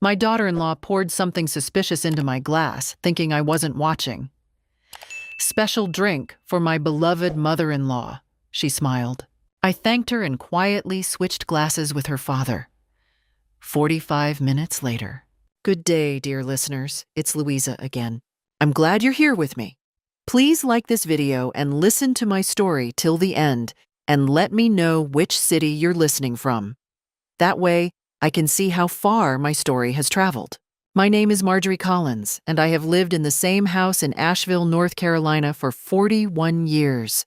My daughter-in-law poured something suspicious into my glass, thinking I wasn't watching. Special drink for my beloved mother-in-law, she smiled. I thanked her and quietly switched glasses with her father. 45 minutes later. Good day, dear listeners. It's Louisa again. I'm glad you're here with me. Please like this video and listen to my story till the end and let me know which city you're listening from. That way, I can see how far my story has traveled. My name is Marjorie Collins, and I have lived in the same house in Asheville, North Carolina for 41 years.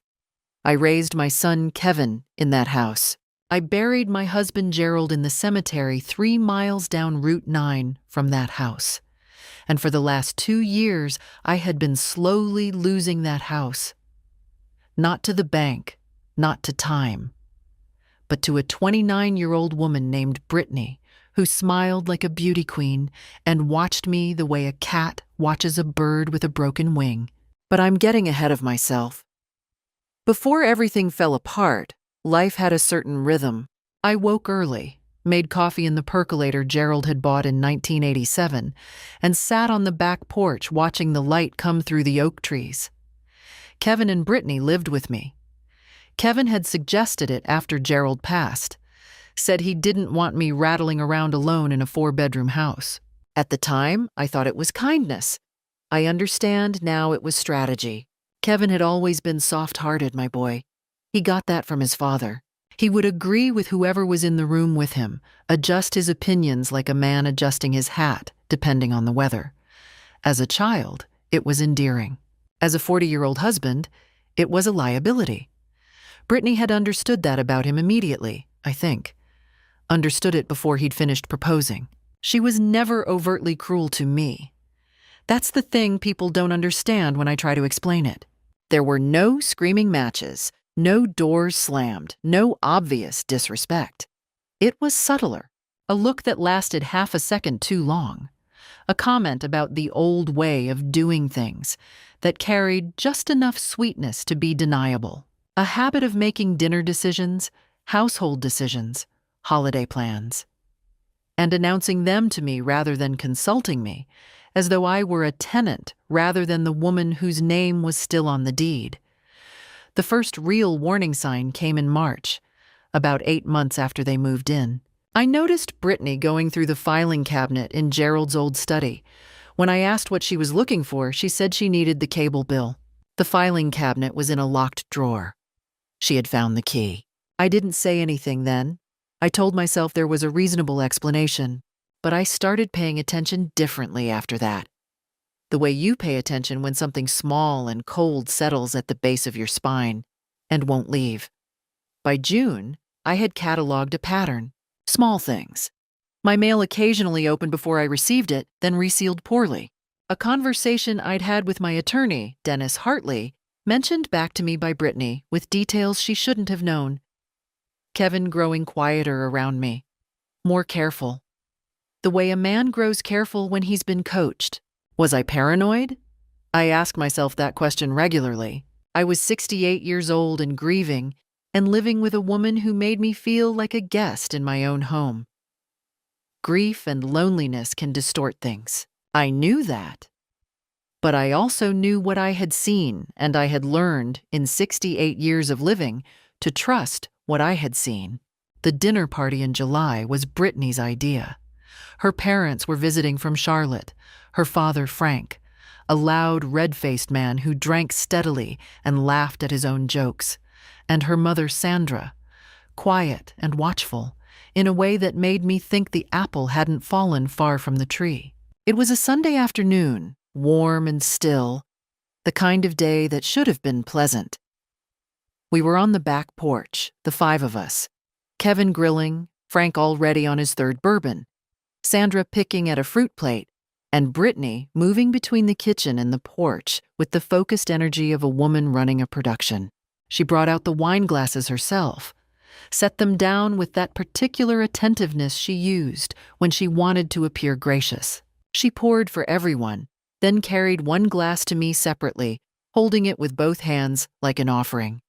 I raised my son, Kevin, in that house. I buried my husband, Gerald, in the cemetery 3 miles down Route 9 from that house. And for the last 2 years, I had been slowly losing that house. Not to the bank, not to time, but to a 29-year-old woman named Brittany, who smiled like a beauty queen and watched me the way a cat watches a bird with a broken wing. But I'm getting ahead of myself. Before everything fell apart, life had a certain rhythm. I woke early, made coffee in the percolator Gerald had bought in 1987, and sat on the back porch watching the light come through the oak trees. Kevin and Brittany lived with me. Kevin had suggested it after Gerald passed, said he didn't want me rattling around alone in a 4-bedroom house. At the time, I thought it was kindness. I understand now it was strategy. Kevin had always been soft-hearted, my boy. He got that from his father. He would agree with whoever was in the room with him, adjust his opinions like a man adjusting his hat, depending on the weather. As a child, it was endearing. As a 40-year-old husband, it was a liability. Brittany had understood that about him immediately, I think. Understood it before he'd finished proposing. She was never overtly cruel to me. That's the thing people don't understand when I try to explain it. There were no screaming matches, no doors slammed, no obvious disrespect. It was subtler, a look that lasted half a second too long, a comment about the old way of doing things that carried just enough sweetness to be deniable, a habit of making dinner decisions, household decisions, holiday plans, and announcing them to me rather than consulting me, as though I were a tenant rather than the woman whose name was still on the deed. The first real warning sign came in March, about 8 months after they moved in. I noticed Brittany going through the filing cabinet in Gerald's old study. When I asked what she was looking for, she said she needed the cable bill. The filing cabinet was in a locked drawer. She had found the key. I didn't say anything then. I told myself there was a reasonable explanation, but I started paying attention differently after that. The way you pay attention when something small and cold settles at the base of your spine and won't leave. By June, I had cataloged a pattern. Small things. My mail occasionally opened before I received it, then resealed poorly. A conversation I'd had with my attorney, Dennis Hartley, mentioned back to me by Brittany with details she shouldn't have known. Kevin growing quieter around me, more careful. The way a man grows careful when he's been coached. Was I paranoid? I asked myself that question regularly. I was 68 years old and grieving, and living with a woman who made me feel like a guest in my own home. Grief and loneliness can distort things. I knew that. But I also knew what I had seen, and I had learned in 68 years of living to trust what I had seen. The dinner party in July was Brittany's idea. Her parents were visiting from Charlotte, her father Frank, a loud, red-faced man who drank steadily and laughed at his own jokes, and her mother Sandra, quiet and watchful, in a way that made me think the apple hadn't fallen far from the tree. It was a Sunday afternoon, warm and still, the kind of day that should have been pleasant. We were on the back porch, the 5 of us, Kevin grilling, Frank already on his 3rd bourbon, Sandra picking at a fruit plate, and Brittany moving between the kitchen and the porch with the focused energy of a woman running a production. She brought out the wine glasses herself, set them down with that particular attentiveness she used when she wanted to appear gracious. She poured for everyone, then carried one glass to me separately, holding it with both hands like an offering.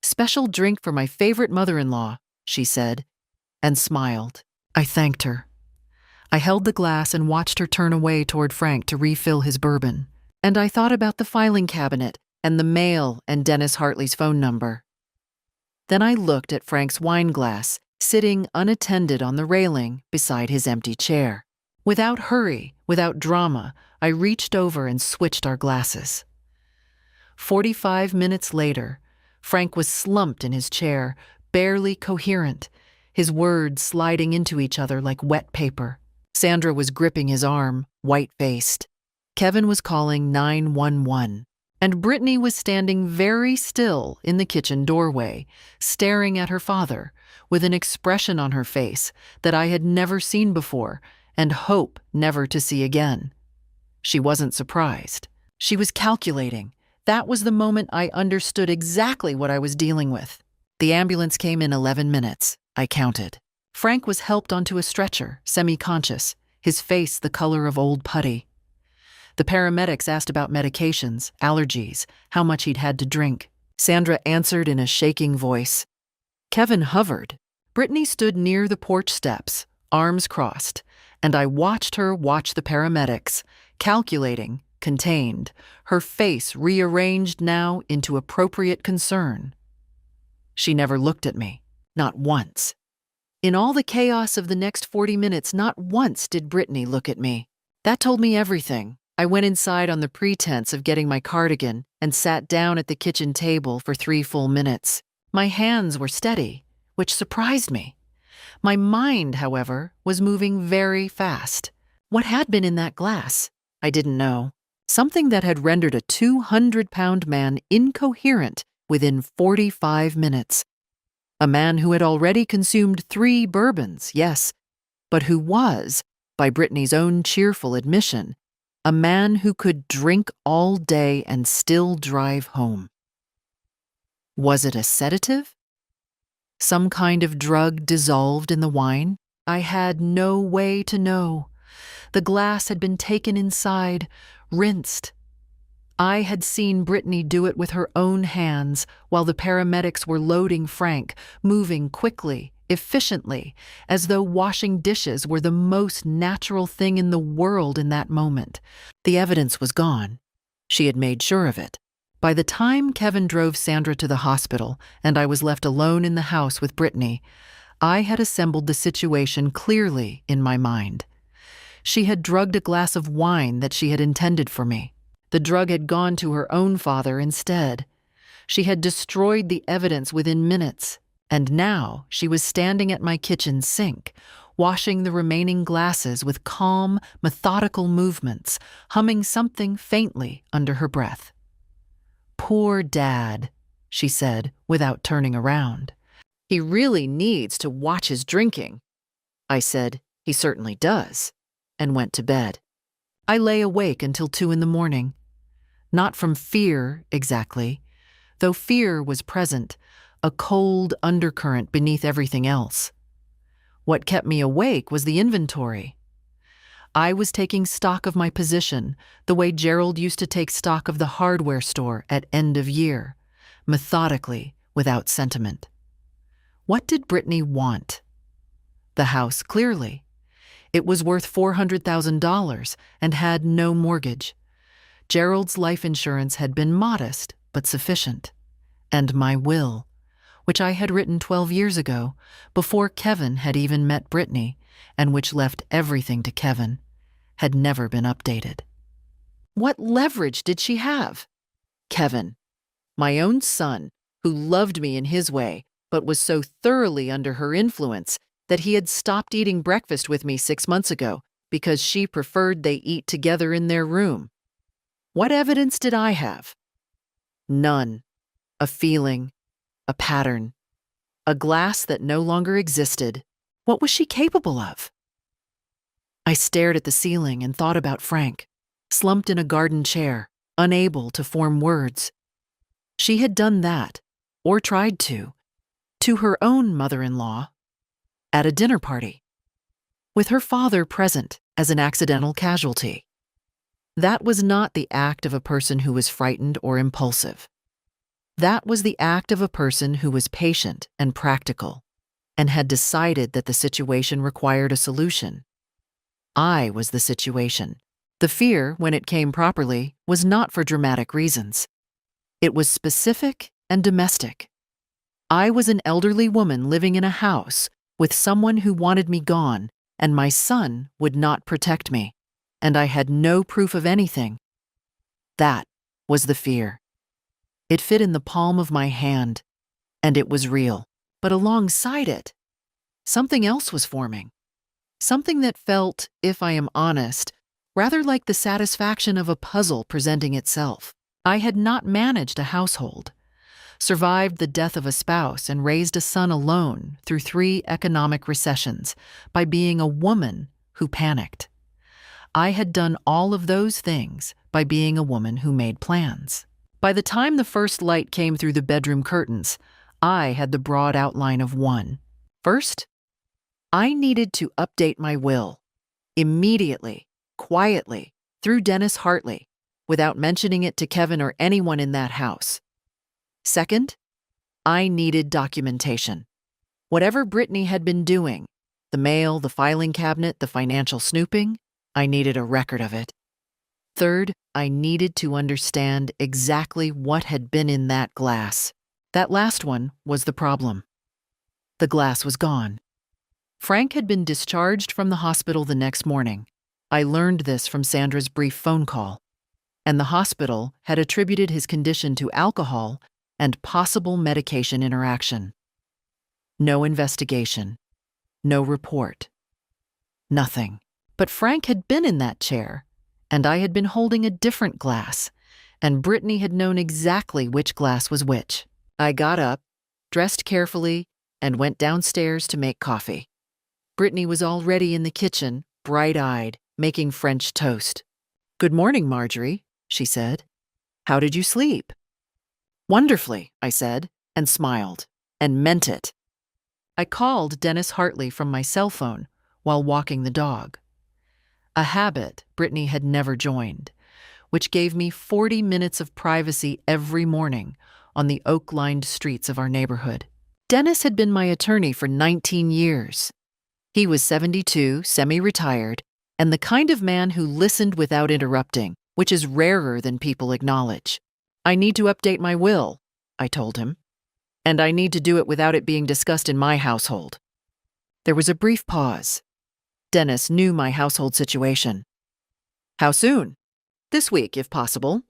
"Special drink for my favorite mother-in-law," she said, and smiled. I thanked her. I held the glass and watched her turn away toward Frank to refill his bourbon. And I thought about the filing cabinet and the mail and Dennis Hartley's phone number. Then I looked at Frank's wine glass, sitting unattended on the railing beside his empty chair. Without hurry, without drama, I reached over and switched our glasses. 45 minutes later, Frank was slumped in his chair, barely coherent, his words sliding into each other like wet paper. Sandra was gripping his arm, white-faced. Kevin was calling 911, and Brittany was standing very still in the kitchen doorway, staring at her father, with an expression on her face that I had never seen before and hope never to see again. She wasn't surprised. She was calculating. That was the moment I understood exactly what I was dealing with. The ambulance came in 11 minutes, I counted. Frank was helped onto a stretcher, semi-conscious, his face the color of old putty. The paramedics asked about medications, allergies, how much he'd had to drink. Sandra answered in a shaking voice. Kevin hovered. Brittany stood near the porch steps, arms crossed, and I watched her watch the paramedics, calculating, contained, her face rearranged now into appropriate concern. She never looked at me, not once. In all the chaos of the next 40 minutes, not once did Brittany look at me. That told me everything. I went inside on the pretense of getting my cardigan and sat down at the kitchen table for 3 full minutes. My hands were steady, which surprised me. My mind, however, was moving very fast. What had been in that glass? I didn't know. Something that had rendered a 200-pound man incoherent within 45 minutes. A man who had already consumed 3 bourbons, yes, but who was, by Brittany's own cheerful admission, a man who could drink all day and still drive home. Was it a sedative? Some kind of drug dissolved in the wine? I had no way to know. The glass had been taken inside, rinsed. I had seen Brittany do it with her own hands while the paramedics were loading Frank, moving quickly, efficiently, as though washing dishes were the most natural thing in the world in that moment. The evidence was gone. She had made sure of it. By the time Kevin drove Sandra to the hospital and I was left alone in the house with Brittany, I had assembled the situation clearly in my mind. She had drugged a glass of wine that she had intended for me. The drug had gone to her own father instead. She had destroyed the evidence within minutes, and now she was standing at my kitchen sink, washing the remaining glasses with calm, methodical movements, humming something faintly under her breath. "Poor Dad," she said, without turning around. "He really needs to watch his drinking." I said, "He certainly does," and went to bed. I lay awake until 2 in the morning. Not from fear, exactly, though fear was present, a cold undercurrent beneath everything else. What kept me awake was the inventory. I was taking stock of my position, the way Gerald used to take stock of the hardware store at end of year, methodically, without sentiment. What did Brittany want? The house, clearly. It was worth $400,000 and had no mortgage. Gerald's life insurance had been modest but sufficient. And my will, which I had written 12 years ago, before Kevin had even met Brittany, and which left everything to Kevin, had never been updated. What leverage did she have? Kevin, my own son, who loved me in his way, but was so thoroughly under her influence that he had stopped eating breakfast with me 6 months ago because she preferred they eat together in their room. What evidence did I have? None. A feeling, a pattern, a glass that no longer existed. What was she capable of? I stared at the ceiling and thought about Frank, slumped in a garden chair, unable to form words. She had done that, or tried to her own mother-in-law, at a dinner party, with her father present as an accidental casualty. That was not the act of a person who was frightened or impulsive. That was the act of a person who was patient and practical, and had decided that the situation required a solution. I was the situation. The fear, when it came properly, was not for dramatic reasons. It was specific and domestic. I was an elderly woman living in a house with someone who wanted me gone, and my son would not protect me, and I had no proof of anything. That was the fear. It fit in the palm of my hand, and it was real. But alongside it, something else was forming. Something that felt, if I am honest, rather like the satisfaction of a puzzle presenting itself. I had not managed a household, survived the death of a spouse, and raised a son alone through 3 economic recessions by being a woman who panicked. I had done all of those things by being a woman who made plans. By the time the first light came through the bedroom curtains, I had the broad outline of one. First, I needed to update my will, immediately, quietly, through Dennis Hartley, without mentioning it to Kevin or anyone in that house. Second, I needed documentation. Whatever Brittany had been doing, the mail, the filing cabinet, the financial snooping, I needed a record of it. Third, I needed to understand exactly what had been in that glass. That last one was the problem. The glass was gone. Frank had been discharged from the hospital the next morning. I learned this from Sandra's brief phone call, and the hospital had attributed his condition to alcohol and possible medication interaction. No investigation, no report, nothing. But Frank had been in that chair, and I had been holding a different glass, and Brittany had known exactly which glass was which. I got up, dressed carefully, and went downstairs to make coffee. Brittany was already in the kitchen, bright-eyed, making French toast. "Good morning, Marjorie," she said. "How did you sleep?" "Wonderfully," I said, and smiled, and meant it. I called Dennis Hartley from my cell phone while walking the dog. A habit Brittany had never joined, which gave me 40 minutes of privacy every morning on the oak-lined streets of our neighborhood. Dennis had been my attorney for 19 years. He was 72, semi-retired, and the kind of man who listened without interrupting, which is rarer than people acknowledge. "I need to update my will," I told him, "and I need to do it without it being discussed in my household." There was a brief pause. Dennis knew my household situation. "How soon?" "This week, if possible.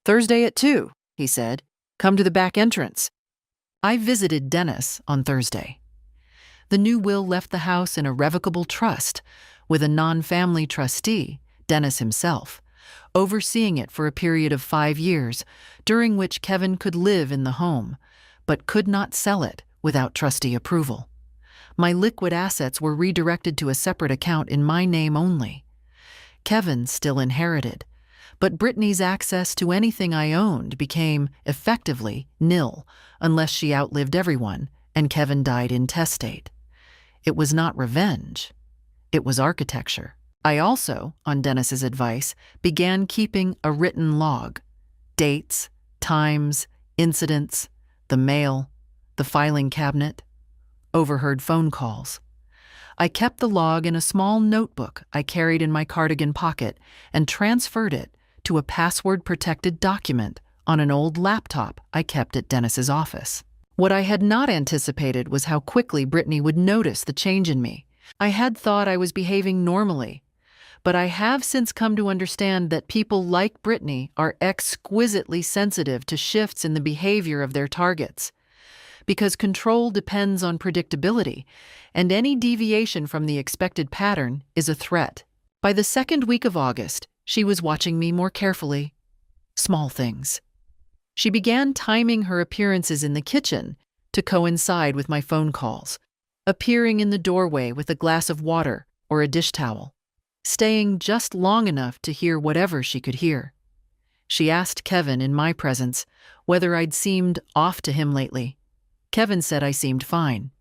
Thursday at 2, he said. "Come to the back entrance." I visited Dennis on Thursday. The new will left the house in irrevocable trust, with a non-family trustee, Dennis himself, overseeing it for a period of 5 years, during which Kevin could live in the home, but could not sell it without trustee approval. My liquid assets were redirected to a separate account in my name only. Kevin still inherited, but Brittany's access to anything I owned became, effectively, nil, unless she outlived everyone and Kevin died intestate. It was not revenge. It was architecture. I also, on Dennis's advice, began keeping a written log. Dates, times, incidents, the mail, the filing cabinet, overheard phone calls. I kept the log in a small notebook I carried in my cardigan pocket and transferred it to a password-protected document on an old laptop I kept at Dennis's office. What I had not anticipated was how quickly Brittany would notice the change in me. I had thought I was behaving normally, but I have since come to understand that people like Brittany are exquisitely sensitive to shifts in the behavior of their targets, because control depends on predictability, and any deviation from the expected pattern is a threat. By the second week of August, she was watching me more carefully. Small things. She began timing her appearances in the kitchen to coincide with my phone calls, appearing in the doorway with a glass of water or a dish towel, staying just long enough to hear whatever she could hear. She asked Kevin in my presence whether I'd seemed off to him lately. Kevin said I seemed fine.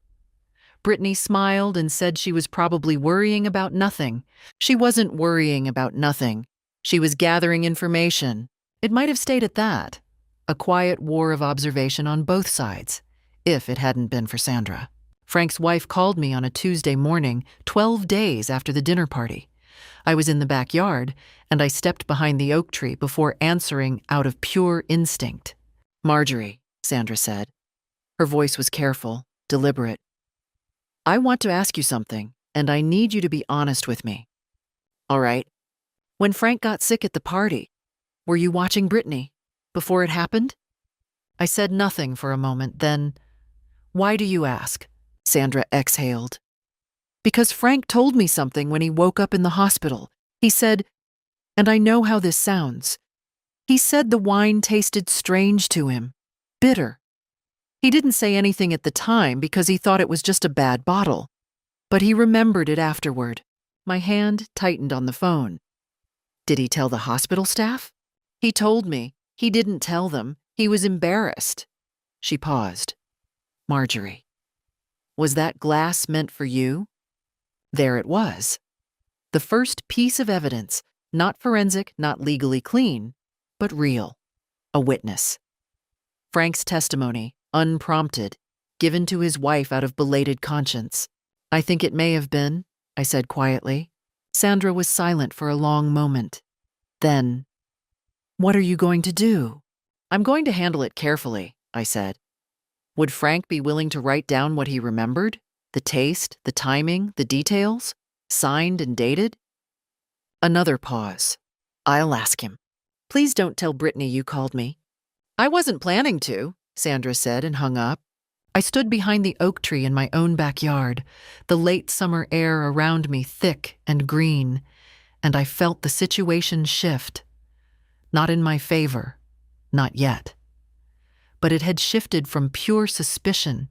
Brittany smiled and said she was probably worrying about nothing. She wasn't worrying about nothing. She was gathering information. It might have stayed at that. A quiet war of observation on both sides, if it hadn't been for Sandra. Frank's wife called me on a Tuesday morning, 12 days after the dinner party. I was in the backyard, and I stepped behind the oak tree before answering out of pure instinct. "Marjorie," Sandra said. Her voice was careful, deliberate. "I want to ask you something, and I need you to be honest with me." "All right." "When Frank got sick at the party, were you watching Brittany before it happened?" I said nothing for a moment, then, "Why do you ask?" Sandra exhaled. "Because Frank told me something when he woke up in the hospital. He said, and I know how this sounds, he said the wine tasted strange to him, bitter. He didn't say anything at the time because he thought it was just a bad bottle, but he remembered it afterward." My hand tightened on the phone. "Did he tell the hospital staff?" "He told me. He didn't tell them. He was embarrassed." She paused. "Marjorie, was that glass meant for you?" There it was. The first piece of evidence, not forensic, not legally clean, but real. A witness. Frank's testimony, unprompted, given to his wife out of belated conscience. "I think it may have been," I said quietly. Sandra was silent for a long moment. Then, "What are you going to do?" "I'm going to handle it carefully," I said. Would Frank be willing to write down what he remembered? The taste, the timing, the details? Signed and dated? Another pause. "I'll ask him. Please don't tell Brittany you called me." "I wasn't planning to," Sandra said and hung up. I stood behind the oak tree in my own backyard, the late summer air around me thick and green, and I felt the situation shift. Not in my favor, not yet. But it had shifted from pure suspicion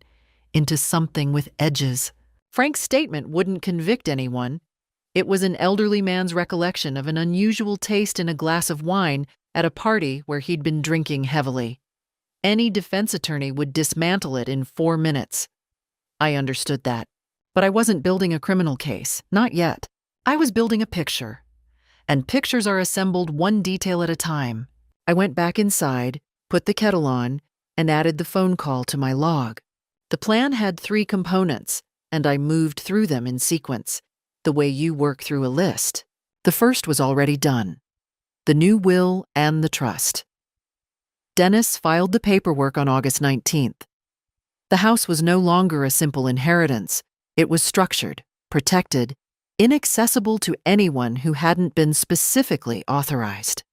into something with edges. Frank's statement wouldn't convict anyone. It was an elderly man's recollection of an unusual taste in a glass of wine at a party where he'd been drinking heavily. Any defense attorney would dismantle it in 4 minutes. I understood that. But I wasn't building a criminal case, not yet. I was building a picture. And pictures are assembled one detail at a time. I went back inside, put the kettle on, and added the phone call to my log. The plan had 3 components, and I moved through them in sequence, the way you work through a list. The first was already done. The new will and the trust. Dennis filed the paperwork on August 19th. The house was no longer a simple inheritance. It was structured, protected, inaccessible to anyone who hadn't been specifically authorized.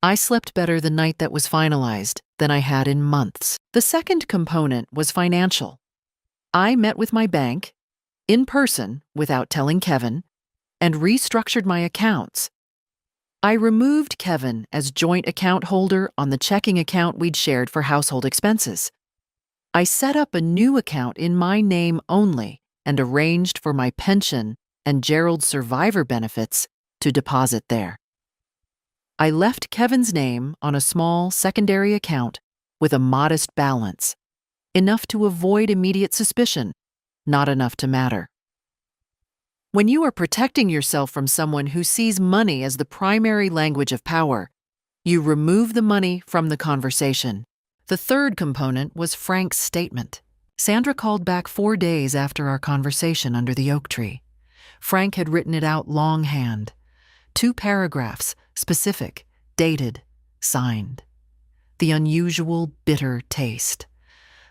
I slept better the night that was finalized than I had in months. The second component was financial. I met with my bank, in person, without telling Kevin, and restructured my accounts. I removed Kevin as joint account holder on the checking account we'd shared for household expenses. I set up a new account in my name only and arranged for my pension and Gerald's survivor benefits to deposit there. I left Kevin's name on a small secondary account with a modest balance, enough to avoid immediate suspicion, not enough to matter. When you are protecting yourself from someone who sees money as the primary language of power, you remove the money from the conversation. The third component was Frank's statement. Sandra called back 4 days after our conversation under the oak tree. Frank had written it out longhand. 2 paragraphs, specific, dated, signed. The unusual bitter taste.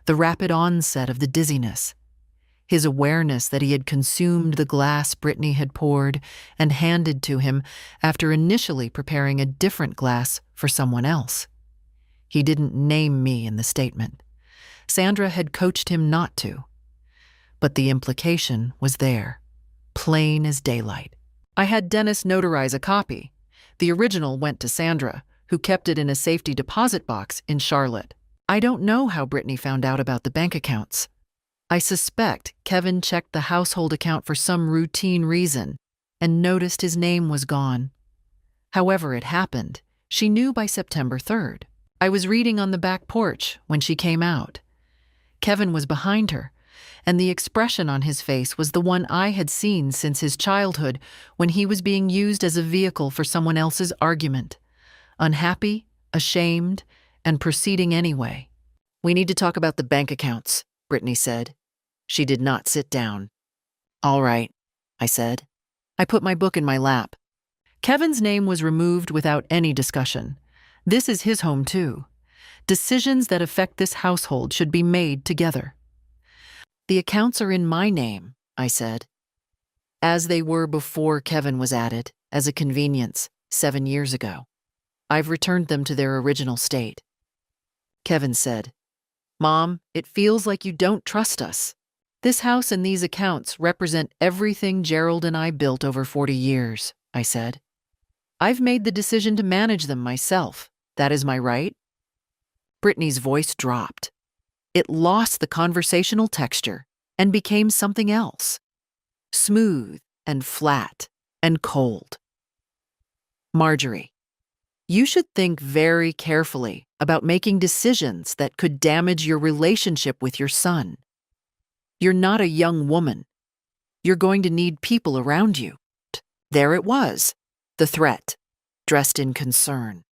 The rapid onset of the dizziness. His awareness that he had consumed the glass Brittany had poured and handed to him after initially preparing a different glass for someone else. He didn't name me in the statement. Sandra had coached him not to. But the implication was there, plain as daylight. I had Dennis notarize a copy. The original went to Sandra, who kept it in a safety deposit box in Charlotte. I don't know how Brittany found out about the bank accounts. I suspect Kevin checked the household account for some routine reason and noticed his name was gone. However it happened, she knew by September 3rd. I was reading on the back porch when she came out. Kevin was behind her, and the expression on his face was the one I had seen since his childhood when he was being used as a vehicle for someone else's argument. Unhappy, ashamed, and proceeding anyway. "We need to talk about the bank accounts," Brittany said. She did not sit down. "All right," I said. I put my book in my lap. Kevin's name was removed without any discussion. This is his home too. Decisions that affect this household should be made together. The accounts are in my name, I said, as they were before Kevin was added, as a convenience, 7 years ago. I've returned them to their original state. Kevin said, Mom, it feels like you don't trust us. This house and these accounts represent everything Gerald and I built over 40 years, I said. I've made the decision to manage them myself. That is my right. Brittany's voice dropped. It lost the conversational texture and became something else. Smooth and flat and cold. Marjorie, you should think very carefully about making decisions that could damage your relationship with your son. You're not a young woman. You're going to need people around you. There it was, the threat, dressed in concern.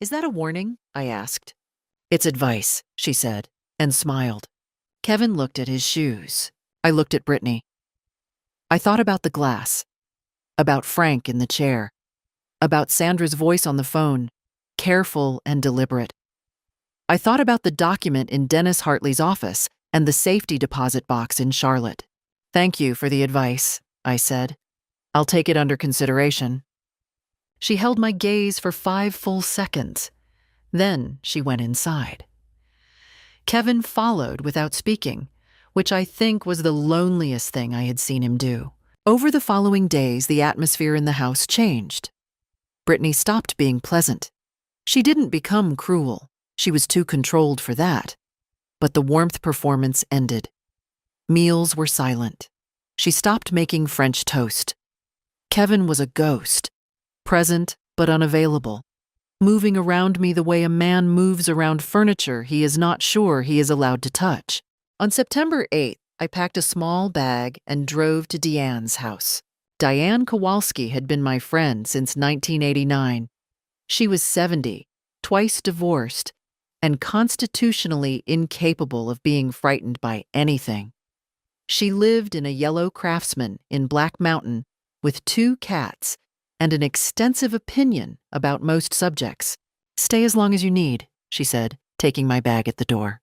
Is that a warning? I asked. It's advice, she said, and smiled. Kevin looked at his shoes. I looked at Brittany. I thought about the glass, about Frank in the chair, about Sandra's voice on the phone, careful and deliberate. I thought about the document in Dennis Hartley's office and the safety deposit box in Charlotte. Thank you for the advice, I said. I'll take it under consideration. She held my gaze for 5 full seconds. Then she went inside. Kevin followed without speaking, which I think was the loneliest thing I had seen him do. Over the following days, the atmosphere in the house changed. Brittany stopped being pleasant. She didn't become cruel. She was too controlled for that. But the warmth performance ended. Meals were silent. She stopped making French toast. Kevin was a ghost, present but unavailable, moving around me the way a man moves around furniture he is not sure he is allowed to touch. On September 8th, I packed a small bag and drove to Deanne's house. Diane Kowalski had been my friend since 1989. She was 70, twice divorced, and constitutionally incapable of being frightened by anything. She lived in a yellow Craftsman in Black Mountain with 2 cats and an extensive opinion about most subjects. Stay as long as you need, she said, taking my bag at the door.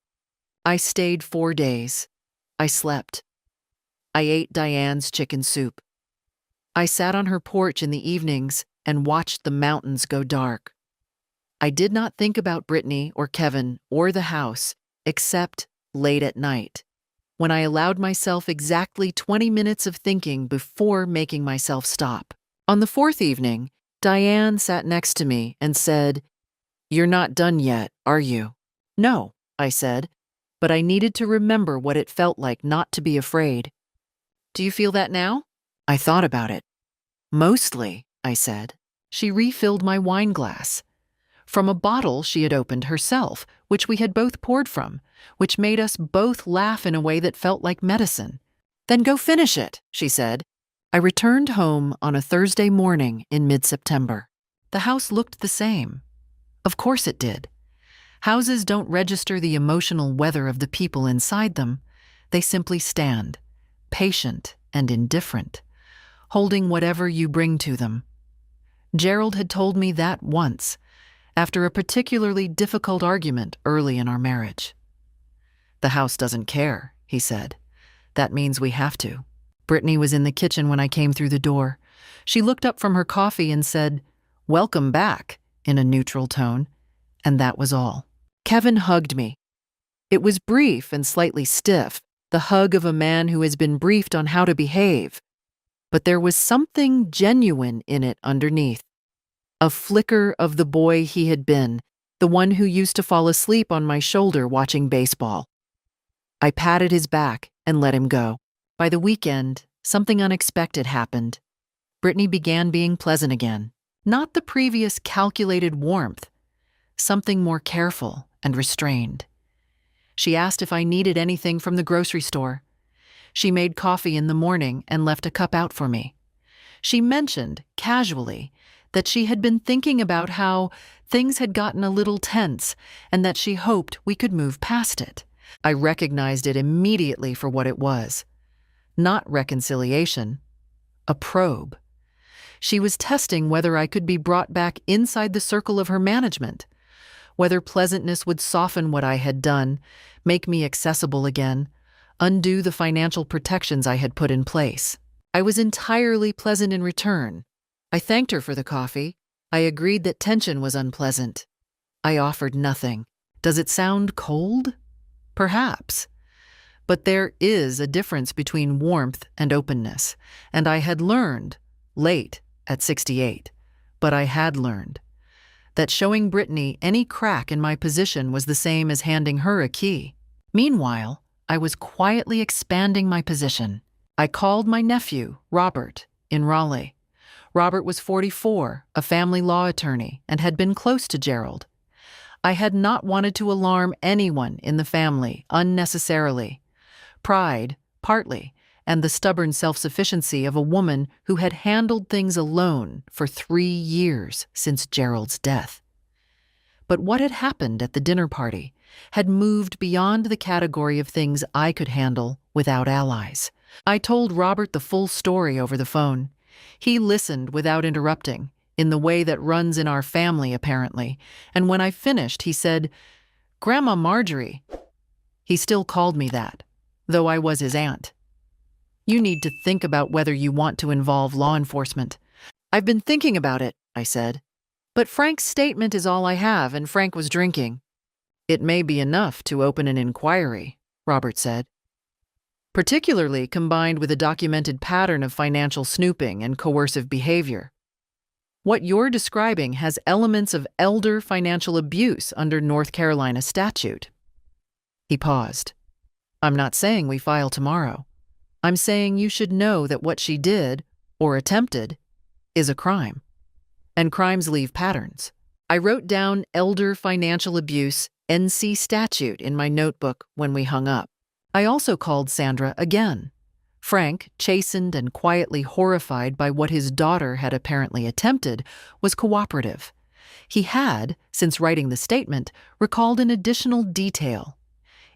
I stayed 4 days. I slept. I ate Diane's chicken soup. I sat on her porch in the evenings and watched the mountains go dark. I did not think about Brittany or Kevin or the house, except late at night, when I allowed myself exactly 20 minutes of thinking before making myself stop. On the 4th evening, Diane sat next to me and said, "You're not done yet, are you?" "No," I said, but I needed to remember what it felt like not to be afraid. "Do you feel that now?" I thought about it. "Mostly," I said. She refilled my wine glass. From a bottle she had opened herself, which we had both poured from, which made us both laugh in a way that felt like medicine. "Then go finish it," she said. I returned home on a Thursday morning in mid-September. The house looked the same. Of course it did. Houses don't register the emotional weather of the people inside them. They simply stand, patient and indifferent, holding whatever you bring to them. Gerald had told me that once, after a particularly difficult argument early in our marriage. "The house doesn't care," he said. "That means we have to." Brittany was in the kitchen when I came through the door. She looked up from her coffee and said, "Welcome back," in a neutral tone, and that was all. Kevin hugged me. It was brief and slightly stiff, the hug of a man who has been briefed on how to behave. But there was something genuine in it underneath. A flicker of the boy he had been, the one who used to fall asleep on my shoulder watching baseball. I patted his back and let him go. By the weekend, something unexpected happened. Brittany began being pleasant again. Not the previous calculated warmth, something more careful and restrained. She asked if I needed anything from the grocery store. She made coffee in the morning and left a cup out for me. She mentioned, casually, that she had been thinking about how things had gotten a little tense and that she hoped we could move past it. I recognized it immediately for what it was. Not reconciliation, a probe. She was testing whether I could be brought back inside the circle of her management, whether pleasantness would soften what I had done, make me accessible again, undo the financial protections I had put in place. I was entirely pleasant in return. I thanked her for the coffee. I agreed that tension was unpleasant. I offered nothing. Does it sound cold? Perhaps. But there is a difference between warmth and openness, and I had learned, late at 68, but I had learned, that showing Brittany any crack in my position was the same as handing her a key. Meanwhile, I was quietly expanding my position. I called my nephew, Robert, in Raleigh. Robert was 44, a family law attorney, and had been close to Gerald. I had not wanted to alarm anyone in the family unnecessarily. Pride, partly, and the stubborn self-sufficiency of a woman who had handled things alone for 3 years since Gerald's death. But what had happened at the dinner party had moved beyond the category of things I could handle without allies. I told Robert the full story over the phone. He listened without interrupting, in the way that runs in our family apparently, and when I finished he said, "Grandma Marjorie." He still called me that, though I was his aunt. "You need to think about whether you want to involve law enforcement." "I've been thinking about it," I said. "But Frank's statement is all I have, and Frank was drinking." "It may be enough to open an inquiry," Robert said. "Particularly combined with a documented pattern of financial snooping and coercive behavior. What you're describing has elements of elder financial abuse under North Carolina statute." He paused. "I'm not saying we file tomorrow. I'm saying you should know that what she did, or attempted, is a crime. And crimes leave patterns." I wrote down elder financial abuse NC statute in my notebook when we hung up. I also called Sandra again. Frank, chastened and quietly horrified by what his daughter had apparently attempted, was cooperative. He had, since writing the statement, recalled an additional detail.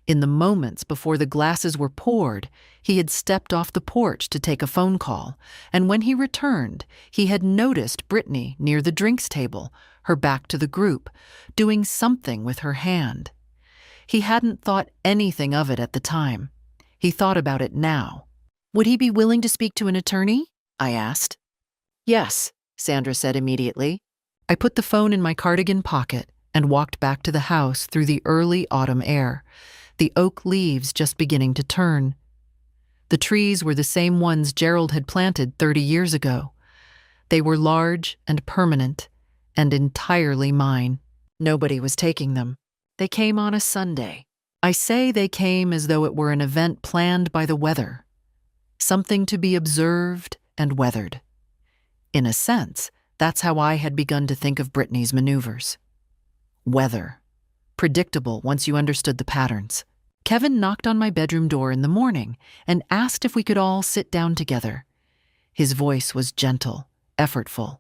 In the moments before the glasses were poured, he had stepped off the porch to take a phone call, and when he returned, he had noticed Brittany near the drinks table, her back to the group, doing something with her hand. He hadn't thought anything of it at the time. He thought about it now. "Would he be willing to speak to an attorney?" I asked. "Yes," Sandra said immediately. I put the phone in my cardigan pocket and walked back to the house through the early autumn air, the oak leaves just beginning to turn. The trees were the same ones Gerald had planted 30 years ago. They were large and permanent, and entirely mine. Nobody was taking them. They came on a Sunday. I say they came as though it were an event planned by the weather. Something to be observed and weathered. In a sense, that's how I had begun to think of Brittany's maneuvers. Weather. Predictable once you understood the patterns. Kevin knocked on my bedroom door in the morning and asked if we could all sit down together. His voice was gentle, effortful.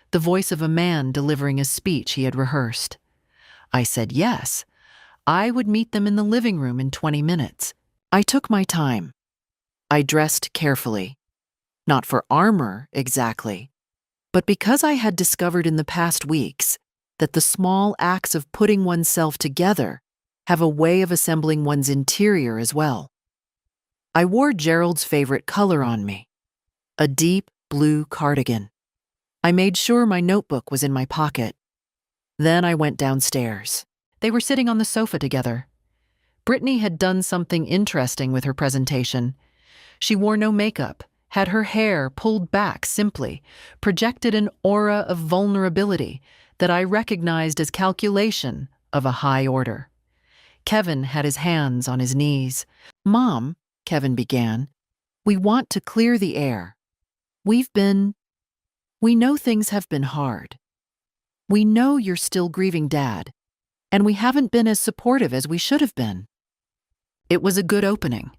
The voice of a man delivering a speech he had rehearsed. I said yes. I would meet them in the living room in 20 minutes. I took my time. I dressed carefully. Not for armor, exactly, but because I had discovered in the past weeks that the small acts of putting oneself together have a way of assembling one's interior as well. I wore Gerald's favorite color on me, a deep blue cardigan. I made sure my notebook was in my pocket. Then I went downstairs. They were sitting on the sofa together. Brittany had done something interesting with her presentation. She wore no makeup, had her hair pulled back simply, projected an aura of vulnerability that I recognized as calculation of a high order. Kevin had his hands on his knees. "Mom," Kevin began, "we want to clear the air. We know things have been hard. We know you're still grieving Dad, and we haven't been as supportive as we should have been." It was a good opening.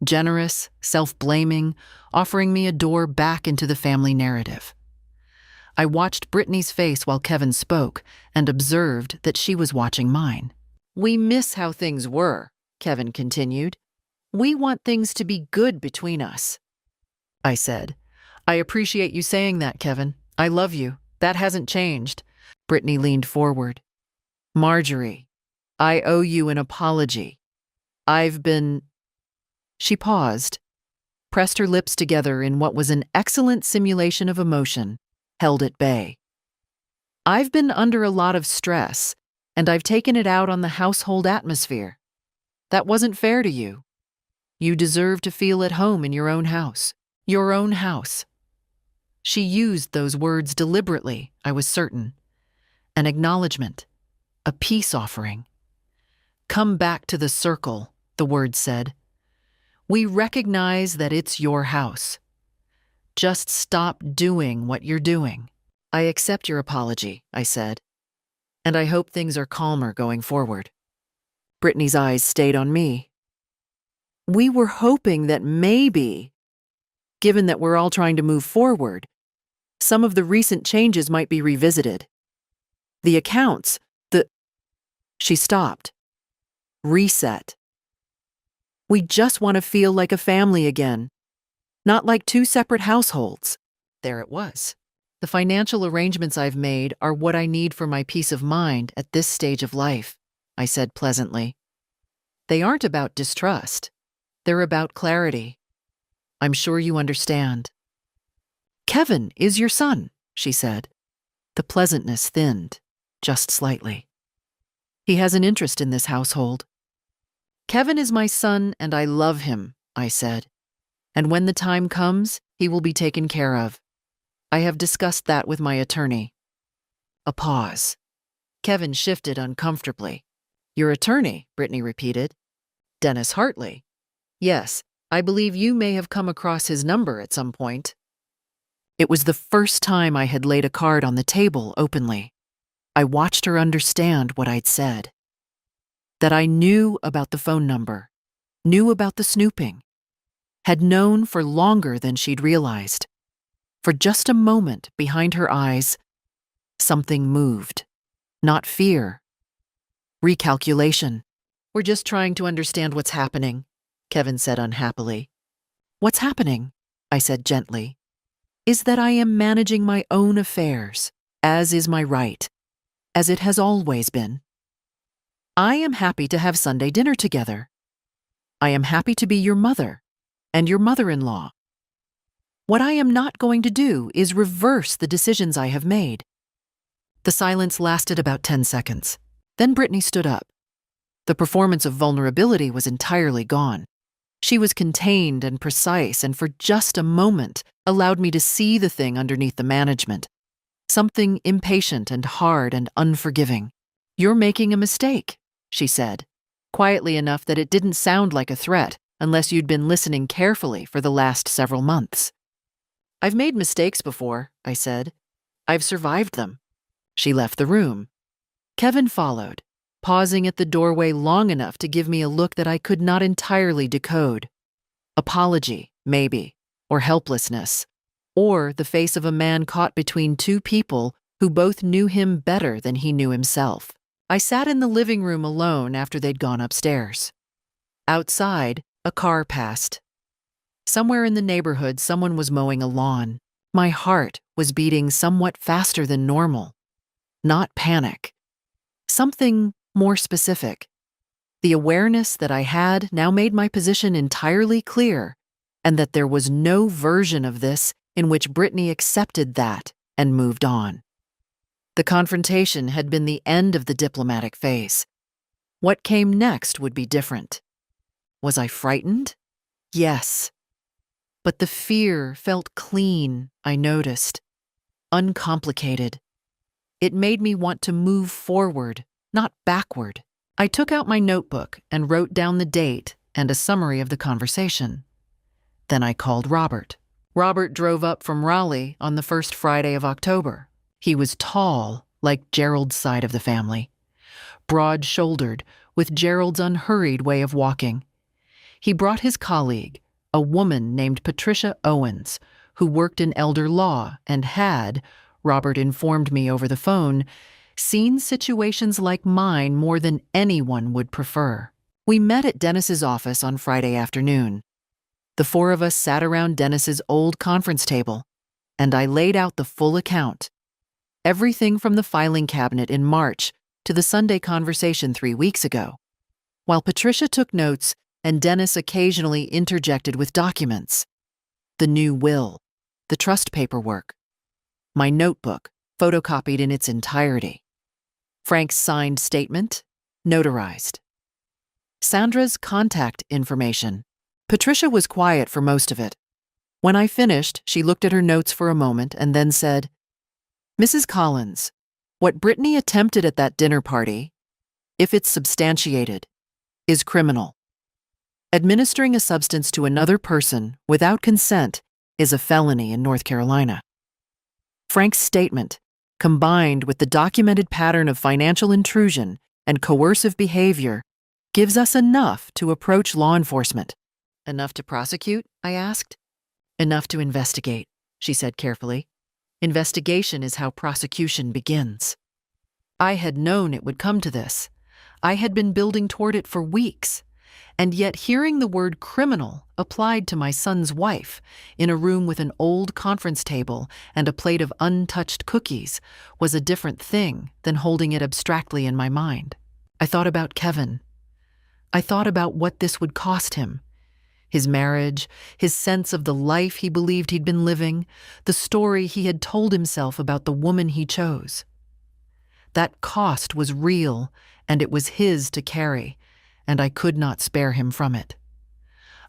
Generous, self-blaming, offering me a door back into the family narrative. I watched Brittany's face while Kevin spoke and observed that she was watching mine. "We miss how things were," Kevin continued. "We want things to be good between us." I said, I appreciate you saying that, Kevin. I love you. That hasn't changed. Brittany leaned forward. Marjorie, I owe you an apology. I've been... She paused, pressed her lips together in what was an excellent simulation of emotion, held at bay. I've been under a lot of stress, and I've taken it out on the household atmosphere. That wasn't fair to you. You deserve to feel at home in your own house. Your own house. She used those words deliberately, I was certain. An acknowledgement. A peace offering. Come back to the circle, the words said. We recognize that it's your house. Just stop doing what you're doing. I accept your apology, I said, and I hope things are calmer going forward. Brittany's eyes stayed on me. We were hoping that maybe, given that we're all trying to move forward, some of the recent changes might be revisited. The accounts, She stopped. Reset. We just want to feel like a family again, not like two separate households. There it was. The financial arrangements I've made are what I need for my peace of mind at this stage of life, I said pleasantly. They aren't about distrust. They're about clarity. I'm sure you understand. Kevin is your son, she said. The pleasantness thinned, just slightly. He has an interest in this household. Kevin is my son and I love him, I said. And when the time comes, he will be taken care of. I have discussed that with my attorney. A pause. Kevin shifted uncomfortably. Your attorney, Brittany repeated. Dennis Hartley. Yes, I believe you may have come across his number at some point. It was the first time I had laid a card on the table openly. I watched her understand what I'd said. That I knew about the phone number, knew about the snooping, had known for longer than she'd realized. For just a moment behind her eyes, something moved. Not fear. Recalculation. We're just trying to understand what's happening, Kevin said unhappily. What's happening, I said gently, is that I am managing my own affairs, as is my right, as it has always been. I am happy to have Sunday dinner together. I am happy to be your mother and your mother-in-law. What I am not going to do is reverse the decisions I have made. The silence lasted about 10 seconds. Then Brittany stood up. The performance of vulnerability was entirely gone. She was contained and precise, and for just a moment allowed me to see the thing underneath the management. Something impatient and hard and unforgiving. You're making a mistake, she said, quietly enough that it didn't sound like a threat unless you'd been listening carefully for the last several months. I've made mistakes before, I said. I've survived them. She left the room. Kevin followed, pausing at the doorway long enough to give me a look that I could not entirely decode. Apology, maybe, or helplessness, or the face of a man caught between two people who both knew him better than he knew himself. I sat in the living room alone after they'd gone upstairs. Outside, a car passed. Somewhere in the neighborhood, someone was mowing a lawn. My heart was beating somewhat faster than normal. Not panic. Something more specific. The awareness that I had now made my position entirely clear, and that there was no version of this in which Brittany accepted that and moved on. The confrontation had been the end of the diplomatic phase. What came next would be different. Was I frightened? Yes. But the fear felt clean, I noticed. Uncomplicated. It made me want to move forward, not backward. I took out my notebook and wrote down the date and a summary of the conversation. Then I called Robert. Robert drove up from Raleigh on the first Friday of October. He was tall, like Gerald's side of the family, broad-shouldered, with Gerald's unhurried way of walking. He brought his colleague, a woman named Patricia Owens, who worked in elder law and had, Robert informed me over the phone, seen situations like mine more than anyone would prefer. We met at Dennis's office on Friday afternoon. The four of us sat around Dennis's old conference table, and I laid out the full account. Everything from the filing cabinet in March to the Sunday conversation 3 weeks ago, while Patricia took notes and Dennis occasionally interjected with documents. The new will, the trust paperwork, my notebook, photocopied in its entirety, Frank's signed statement, notarized, Sandra's contact information. Patricia was quiet for most of it. When I finished, she looked at her notes for a moment and then said, "Mrs. Collins, what Brittany attempted at that dinner party, if it's substantiated, is criminal. Administering a substance to another person without consent is a felony in North Carolina." Frank's statement, combined with the documented pattern of financial intrusion and coercive behavior, gives us enough to approach law enforcement. "Enough to prosecute?" I asked. "Enough to investigate," she said carefully. "Investigation is how prosecution begins." I had known it would come to this. I had been building toward it for weeks. And yet hearing the word criminal applied to my son's wife in a room with an old conference table and a plate of untouched cookies was a different thing than holding it abstractly in my mind. I thought about Kevin. I thought about what this would cost him. His marriage, his sense of the life he believed he'd been living, the story he had told himself about the woman he chose. That cost was real, and it was his to carry, and I could not spare him from it.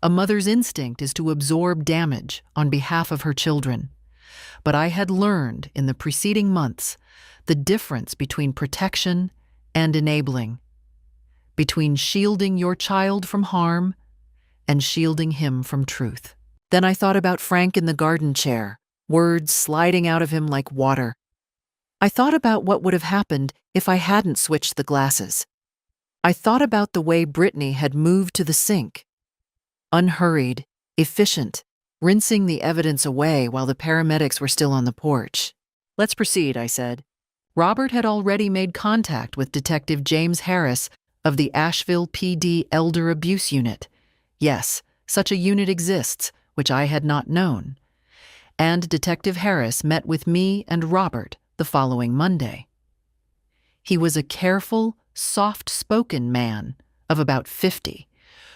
A mother's instinct is to absorb damage on behalf of her children, but I had learned in the preceding months the difference between protection and enabling, between shielding your child from harm and shielding him from truth. Then I thought about Frank in the garden chair, words sliding out of him like water. I thought about what would have happened if I hadn't switched the glasses. I thought about the way Brittany had moved to the sink. Unhurried, efficient, rinsing the evidence away while the paramedics were still on the porch. "Let's proceed," I said. Robert had already made contact with Detective James Harris of the Asheville PD Elder Abuse Unit. Yes, such a unit exists, which I had not known. And Detective Harris met with me and Robert the following Monday. He was a careful, soft-spoken man of about 50,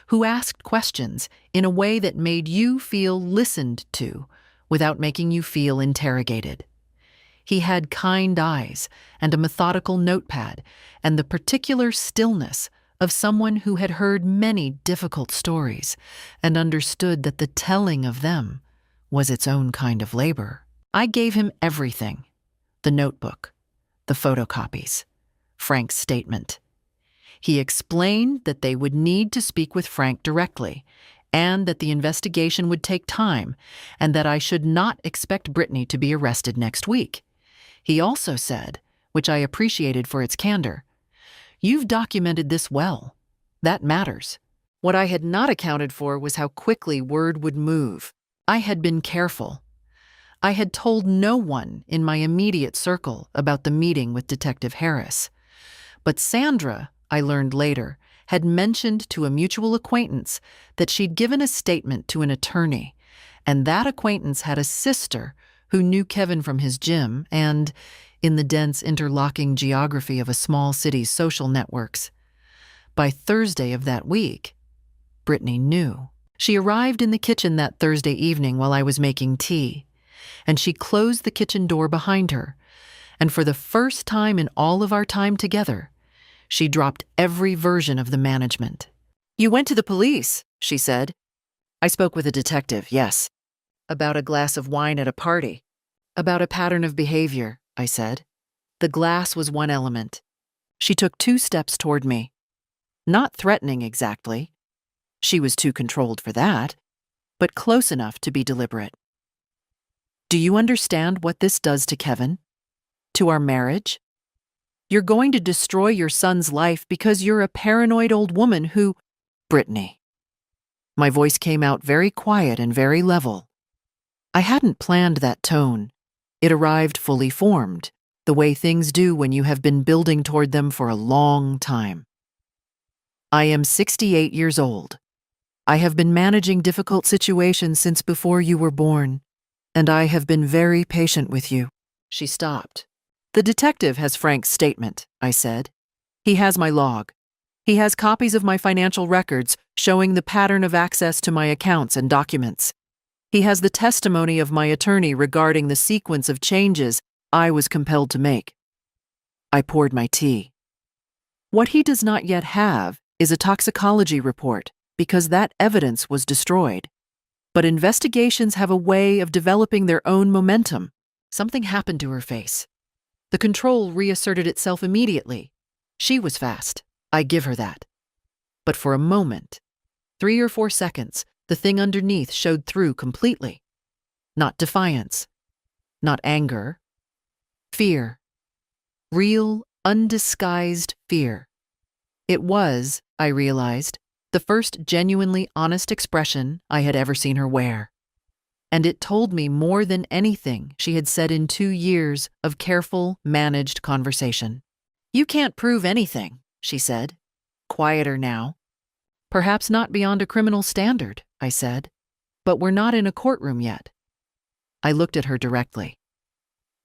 who asked questions in a way that made you feel listened to without making you feel interrogated. He had kind eyes and a methodical notepad and the particular stillness of someone who had heard many difficult stories and understood that the telling of them was its own kind of labor. I gave him everything: the notebook, the photocopies, Frank's statement. He explained that they would need to speak with Frank directly, and that the investigation would take time, and that I should not expect Brittany to be arrested next week. He also said, which I appreciated for its candor, "You've documented this well. That matters." What I had not accounted for was how quickly word would move. I had been careful. I had told no one in my immediate circle about the meeting with Detective Harris. But Sandra, I learned later, had mentioned to a mutual acquaintance that she'd given a statement to an attorney, and that acquaintance had a sister who knew Kevin from his gym and, in the dense interlocking geography of a small city's social networks. By Thursday of that week, Brittany knew. She arrived in the kitchen that Thursday evening while I was making tea, and she closed the kitchen door behind her, and for the first time in all of our time together, she dropped every version of the management. "You went to the police," she said. "I spoke with a detective, yes. About a glass of wine at a party. About a pattern of behavior," I said. The glass was one element. She took 2 steps toward me. Not threatening exactly. She was too controlled for that, but close enough to be deliberate. "Do you understand what this does to Kevin? To our marriage? You're going to destroy your son's life because you're a paranoid old woman who—" "Brittany." My voice came out very quiet and very level. I hadn't planned that tone. It arrived fully formed, the way things do when you have been building toward them for a long time. "I am 68 years old. I have been managing difficult situations since before you were born, And I have been very patient with you. She stopped. The detective has Frank's statement, I said. He has my log. He has copies of my financial records showing the pattern of access to my accounts and documents. He has the testimony of my attorney regarding the sequence of changes I was compelled to make. I poured my tea. What he does not yet have is a toxicology report, because that evidence was destroyed. But investigations have a way of developing their own momentum. Something happened to her face. The control reasserted itself immediately. She was fast. I give her that. But for a moment, 3 or 4 seconds, the thing underneath showed through completely. Not defiance. Not anger. Fear. Real, undisguised fear. It was, I realized, the first genuinely honest expression I had ever seen her wear. And it told me more than anything she had said in 2 years of careful, managed conversation. You can't prove anything, she said, quieter now. Perhaps not beyond a criminal standard, I said, but we're not in a courtroom yet. I looked at her directly.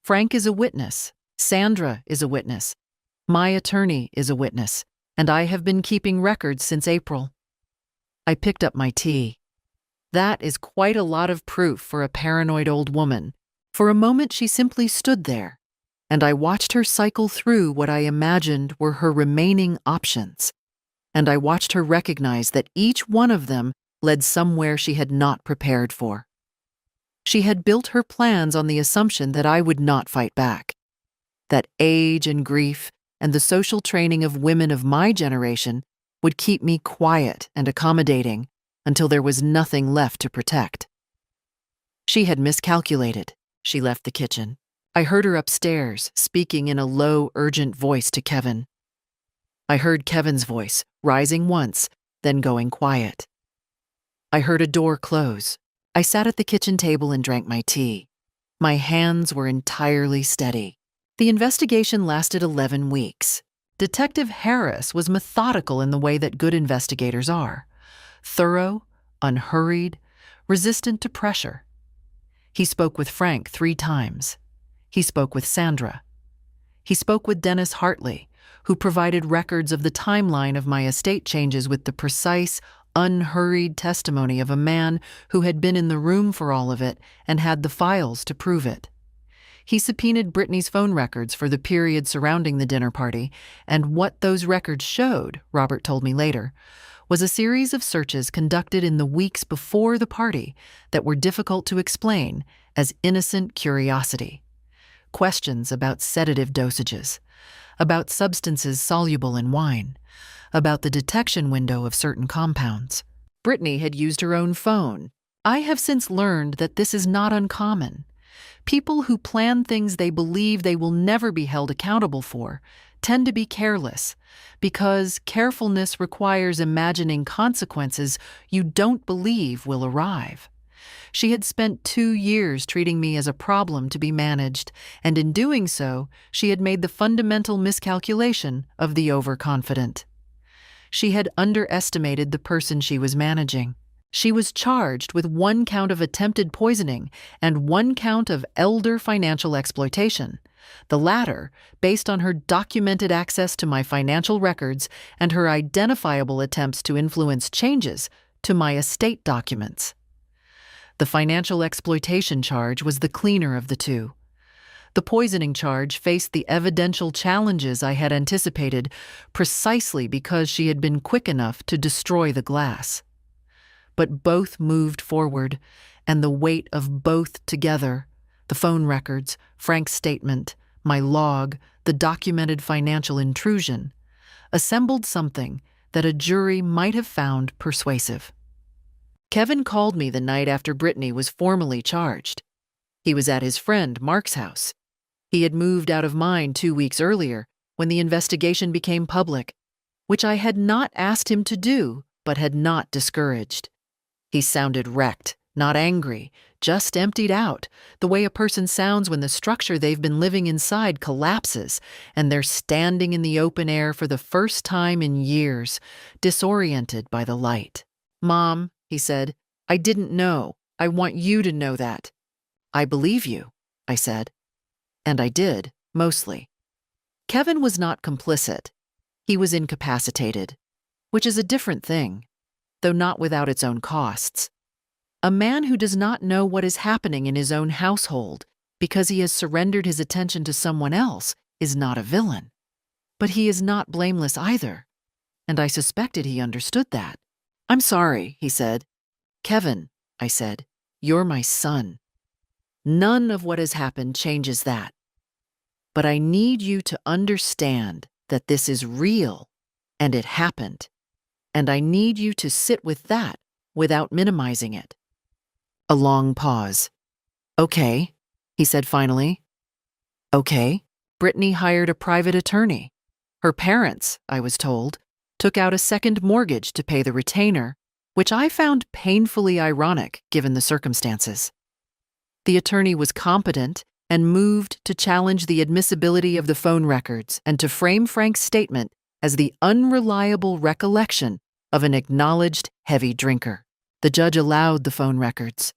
Frank is a witness. Sandra is a witness. My attorney is a witness, and I have been keeping records since April. I picked up my tea. That is quite a lot of proof for a paranoid old woman. For a moment she simply stood there, and I watched her cycle through what I imagined were her remaining options. And I watched her recognize that each one of them led somewhere she had not prepared for. She had built her plans on the assumption that I would not fight back, that age and grief and the social training of women of my generation would keep me quiet and accommodating until there was nothing left to protect. She had miscalculated. She left the kitchen. I heard her upstairs, speaking in a low, urgent voice to Kevin. I heard Kevin's voice, rising once, then going quiet. I heard a door close. I sat at the kitchen table and drank my tea. My hands were entirely steady. The investigation lasted 11 weeks. Detective Harris was methodical in the way that good investigators are. Thorough, unhurried, resistant to pressure. He spoke with Frank 3 times. He spoke with Sandra. He spoke with Dennis Hartley, who provided records of the timeline of my estate changes with the precise, unhurried testimony of a man who had been in the room for all of it and had the files to prove it. He subpoenaed Brittany's phone records for the period surrounding the dinner party, and what those records showed, Robert told me later, was a series of searches conducted in the weeks before the party that were difficult to explain as innocent curiosity. Questions about sedative dosages, about substances soluble in wine, about the detection window of certain compounds. Brittany had used her own phone. I have since learned that this is not uncommon. People who plan things they believe they will never be held accountable for tend to be careless, because carefulness requires imagining consequences you don't believe will arrive. She had spent 2 years treating me as a problem to be managed, and in doing so, she had made the fundamental miscalculation of the overconfident. She had underestimated the person she was managing. She was charged with 1 count of attempted poisoning and 1 count of elder financial exploitation, the latter based on her documented access to my financial records and her identifiable attempts to influence changes to my estate documents. The financial exploitation charge was the cleaner of the 2. The poisoning charge faced the evidential challenges I had anticipated precisely because she had been quick enough to destroy the glass. But both moved forward, and the weight of both together, the phone records, Frank's statement, my log, the documented financial intrusion, assembled something that a jury might have found persuasive. Kevin called me the night after Brittany was formally charged. He was at his friend Mark's house. He had moved out of mine 2 weeks earlier when the investigation became public, which I had not asked him to do but had not discouraged. He sounded wrecked, not angry, just emptied out, the way a person sounds when the structure they've been living inside collapses and they're standing in the open air for the first time in years, disoriented by the light. "Mom," he said, "I didn't know. I want you to know that." I believe you, I said. And I did, mostly. Kevin was not complicit. He was incapacitated, which is a different thing, though not without its own costs. A man who does not know what is happening in his own household because he has surrendered his attention to someone else is not a villain. But he is not blameless either, and I suspected he understood that. I'm sorry, he said. Kevin, I said, you're my son. None of what has happened changes that. But I need you to understand that this is real, and it happened. And I need you to sit with that without minimizing it. A long pause. Okay, he said finally. Okay. Brittany hired a private attorney. Her parents, I was told, took out a second mortgage to pay the retainer, which I found painfully ironic given the circumstances. The attorney was competent and moved to challenge the admissibility of the phone records and to frame Frank's statement as the unreliable recollection of an acknowledged heavy drinker. The judge allowed the phone records.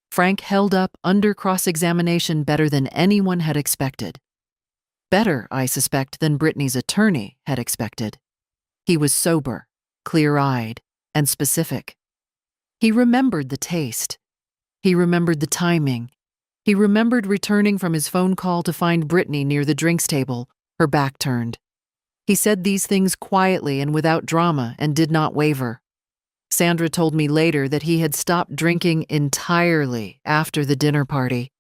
Frank held up under cross-examination better than anyone had expected. Better, I suspect, than Brittany's attorney had expected. He was sober, clear-eyed, and specific. He remembered the taste. He remembered the timing. He remembered returning from his phone call to find Brittany near the drinks table, her back turned. He said these things quietly and without drama and did not waver. Sandra told me later that he had stopped drinking entirely after the dinner party,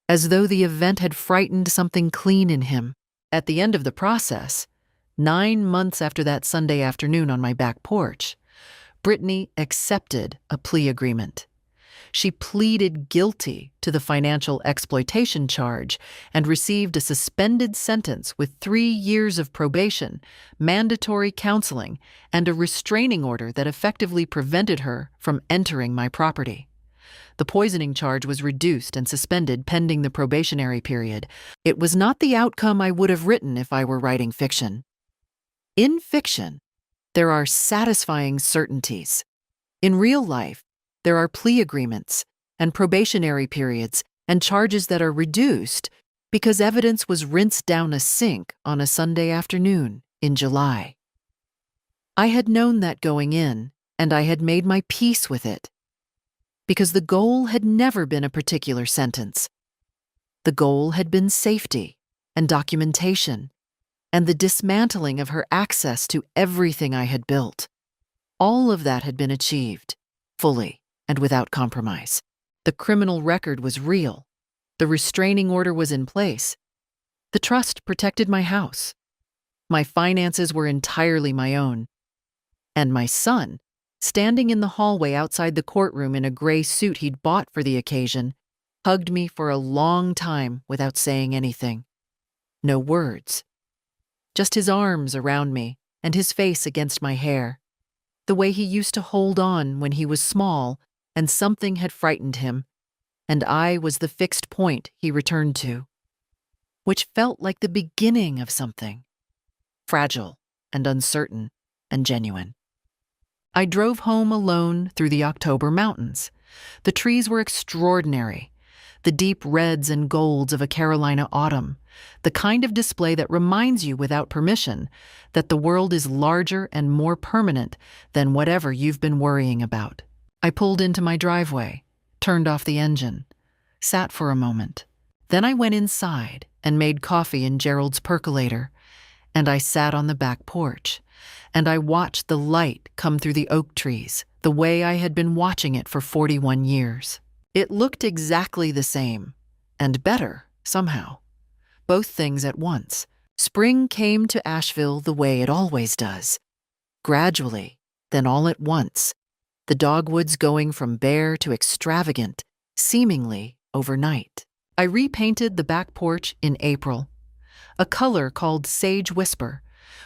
as though the event had frightened something clean in him. At the end of the process, 9 months after that Sunday afternoon on my back porch, Brittany accepted a plea agreement. She pleaded guilty to the financial exploitation charge and received a suspended sentence with 3 years of probation, mandatory counseling, and a restraining order that effectively prevented her from entering my property. The poisoning charge was reduced and suspended pending the probationary period. It was not the outcome I would have written if I were writing fiction. In fiction, there are satisfying certainties. In real life, there are plea agreements and probationary periods and charges that are reduced because evidence was rinsed down a sink on a Sunday afternoon in July. I had known that going in, and I had made my peace with it. Because the goal had never been a particular sentence. The goal had been safety and documentation and the dismantling of her access to everything I had built. All of that had been achieved, fully and without compromise. The criminal record was real. The restraining order was in place. The trust protected my house. My finances were entirely my own. And my son, standing in the hallway outside the courtroom in a gray suit he'd bought for the occasion, hugged me for a long time without saying anything. No words. Just his arms around me and his face against my hair. The way he used to hold on when he was small and something had frightened him, and I was the fixed point he returned to, which felt like the beginning of something, fragile and uncertain and genuine. I drove home alone through the October mountains. The trees were extraordinary, the deep reds and golds of a Carolina autumn, the kind of display that reminds you without permission that the world is larger and more permanent than whatever you've been worrying about. I pulled into my driveway, turned off the engine, sat for a moment. Then I went inside and made coffee in Gerald's percolator, and I sat on the back porch, and I watched the light come through the oak trees the way I had been watching it for 41 years. It looked exactly the same, and better, somehow. Both things at once. Spring came to Asheville the way it always does. Gradually, then all at once. The dogwoods going from bare to extravagant, seemingly overnight. I repainted the back porch in April, a color called Sage Whisper,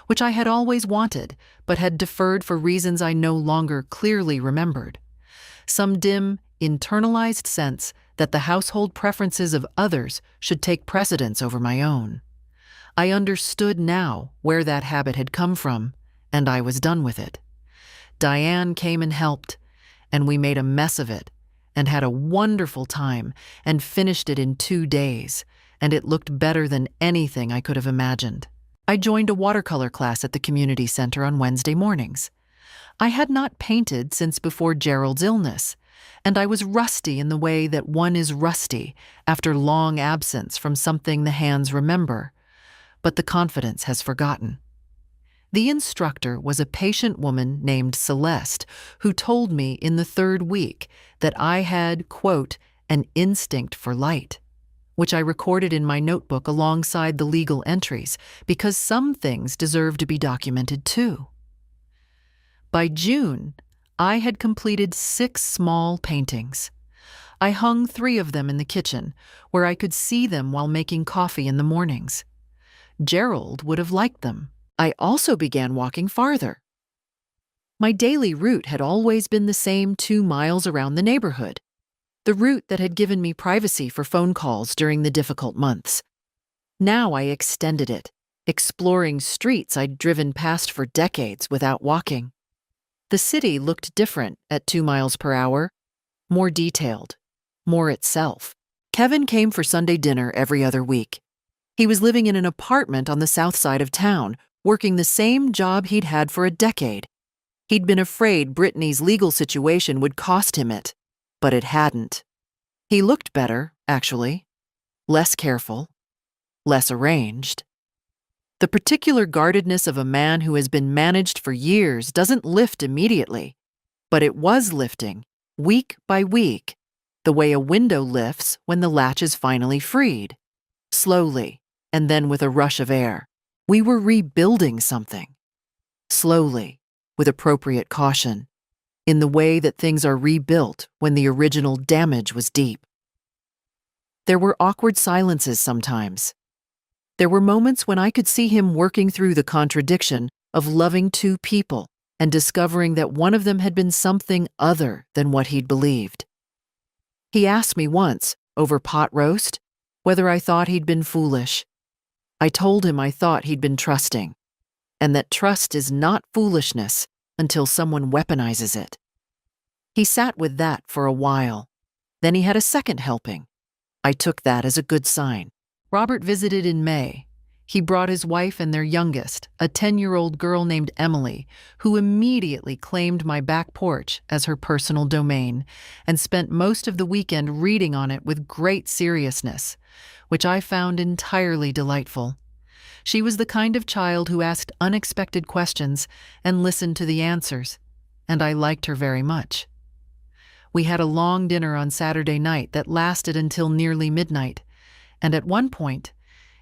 which I had always wanted but had deferred for reasons I no longer clearly remembered. Some dim, internalized sense that the household preferences of others should take precedence over my own. I understood now where that habit had come from, and I was done with it. Diane came and helped, and we made a mess of it, and had a wonderful time and finished it in 2 days, and it looked better than anything I could have imagined. I joined a watercolor class at the community center on Wednesday mornings. I had not painted since before Gerald's illness, and I was rusty in the way that one is rusty after long absence from something the hands remember, but the confidence has forgotten. The instructor was a patient woman named Celeste who told me in the 3rd week that I had, quote, an instinct for light, which I recorded in my notebook alongside the legal entries because some things deserve to be documented too. By June, I had completed 6 small paintings. I hung 3 of them in the kitchen, where I could see them while making coffee in the mornings. Gerald would have liked them. I also began walking farther. My daily route had always been the same 2 miles around the neighborhood, the route that had given me privacy for phone calls during the difficult months. Now I extended it, exploring streets I'd driven past for decades without walking. The city looked different at 2 miles per hour, more detailed, more itself. Kevin came for Sunday dinner every other week. He was living in an apartment on the south side of town, working the same job he'd had for a decade. He'd been afraid Brittany's legal situation would cost him it, but it hadn't. He looked better, actually. Less careful, less arranged. The particular guardedness of a man who has been managed for years doesn't lift immediately, but it was lifting, week by week, the way a window lifts when the latch is finally freed. Slowly, and then with a rush of air. We were rebuilding something. Slowly, with appropriate caution, in the way that things are rebuilt when the original damage was deep. There were awkward silences sometimes. There were moments when I could see him working through the contradiction of loving 2 people and discovering that one of them had been something other than what he'd believed. He asked me once, over pot roast, whether I thought he'd been foolish. I told him I thought he'd been trusting, and that trust is not foolishness until someone weaponizes it. He sat with that for a while. Then he had a second helping. I took that as a good sign. Robert visited in May. He brought his wife and their youngest, a 10-year-old girl named Emily, who immediately claimed my back porch as her personal domain and spent most of the weekend reading on it with great seriousness, which I found entirely delightful. She was the kind of child who asked unexpected questions and listened to the answers, and I liked her very much. We had a long dinner on Saturday night that lasted until nearly midnight, and at one point,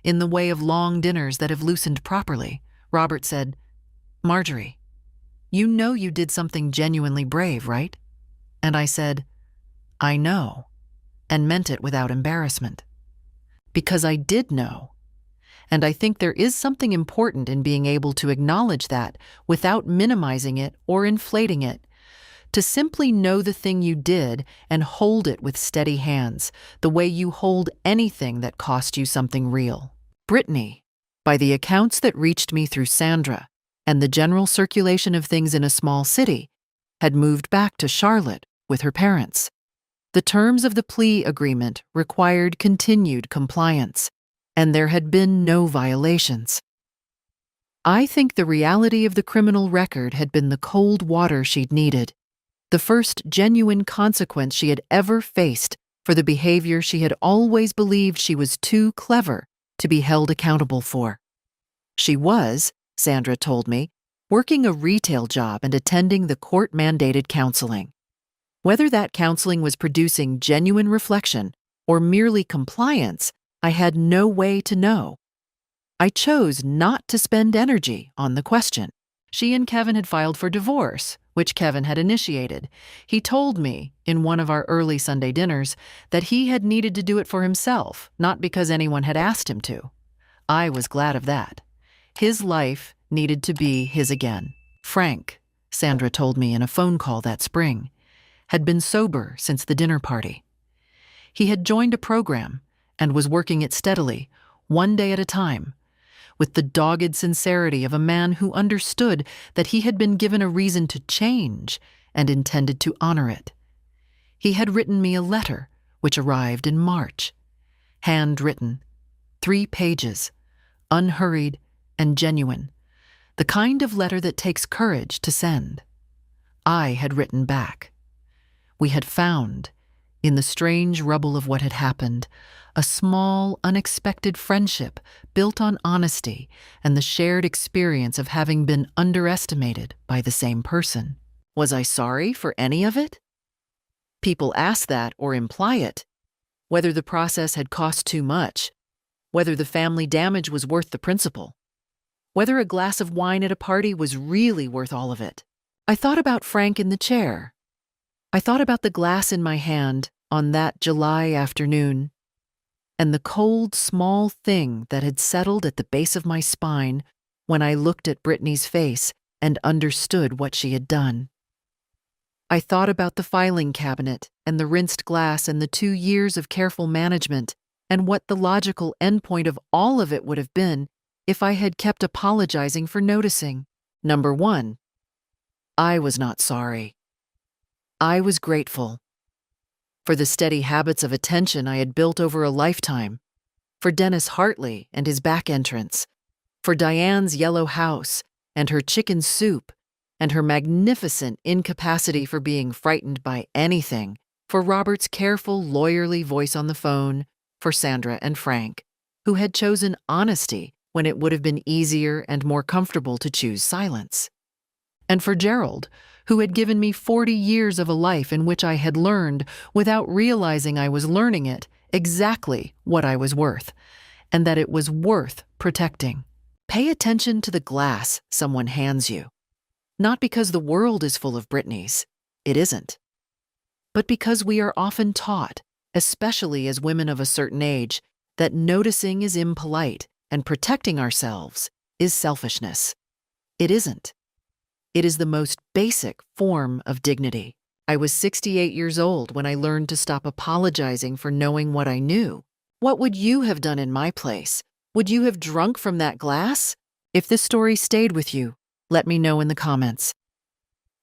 in the way of long dinners that have loosened properly, Robert said, "Marjorie, you know you did something genuinely brave, right?" And I said, "I know," and meant it without embarrassment. Because I did know. And I think there is something important in being able to acknowledge that without minimizing it or inflating it. To simply know the thing you did and hold it with steady hands, the way you hold anything that cost you something real. Brittany, by the accounts that reached me through Sandra and the general circulation of things in a small city, had moved back to Charlotte with her parents. The terms of the plea agreement required continued compliance, and there had been no violations. I think the reality of the criminal record had been the cold water she'd needed, the first genuine consequence she had ever faced for the behavior she had always believed she was too clever to be held accountable for. She was, Sandra told me, working a retail job and attending the court-mandated counseling. Whether that counseling was producing genuine reflection or merely compliance, I had no way to know. I chose not to spend energy on the question. She and Kevin had filed for divorce, which Kevin had initiated. He told me, in one of our early Sunday dinners, that he had needed to do it for himself, not because anyone had asked him to. I was glad of that. His life needed to be his again. Frank, Sandra told me in a phone call that spring, had been sober since the dinner party. He had joined a program and was working it steadily, one day at a time, with the dogged sincerity of a man who understood that he had been given a reason to change and intended to honor it. He had written me a letter, which arrived in March. Handwritten, 3 pages, unhurried and genuine, the kind of letter that takes courage to send. I had written back. We had found, in the strange rubble of what had happened, a small, unexpected friendship built on honesty and the shared experience of having been underestimated by the same person. Was I sorry for any of it? People ask that or imply it. Whether the process had cost too much, whether the family damage was worth the principle, whether a glass of wine at a party was really worth all of it. I thought about Frank in the chair. I thought about the glass in my hand on that July afternoon, and the cold, small thing that had settled at the base of my spine when I looked at Brittany's face and understood what she had done. I thought about the filing cabinet and the rinsed glass and the 2 years of careful management and what the logical endpoint of all of it would have been if I had kept apologizing for noticing. Number 1, I was not sorry. I was grateful for the steady habits of attention I had built over a lifetime, for Dennis Hartley and his back entrance, for Diane's yellow house and her chicken soup, and her magnificent incapacity for being frightened by anything, for Robert's careful, lawyerly voice on the phone, for Sandra and Frank, who had chosen honesty when it would have been easier and more comfortable to choose silence, and for Gerald, who had given me 40 years of a life in which I had learned, without realizing I was learning it, exactly what I was worth, and that it was worth protecting. Pay attention to the glass someone hands you. Not because the world is full of Britneys, it isn't, but because we are often taught, especially as women of a certain age, that noticing is impolite and protecting ourselves is selfishness. It isn't. It is the most basic form of dignity. I was 68 years old when I learned to stop apologizing for knowing what I knew. What would you have done in my place? Would you have drunk from that glass? If this story stayed with you, let me know in the comments.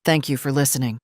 Thank you for listening.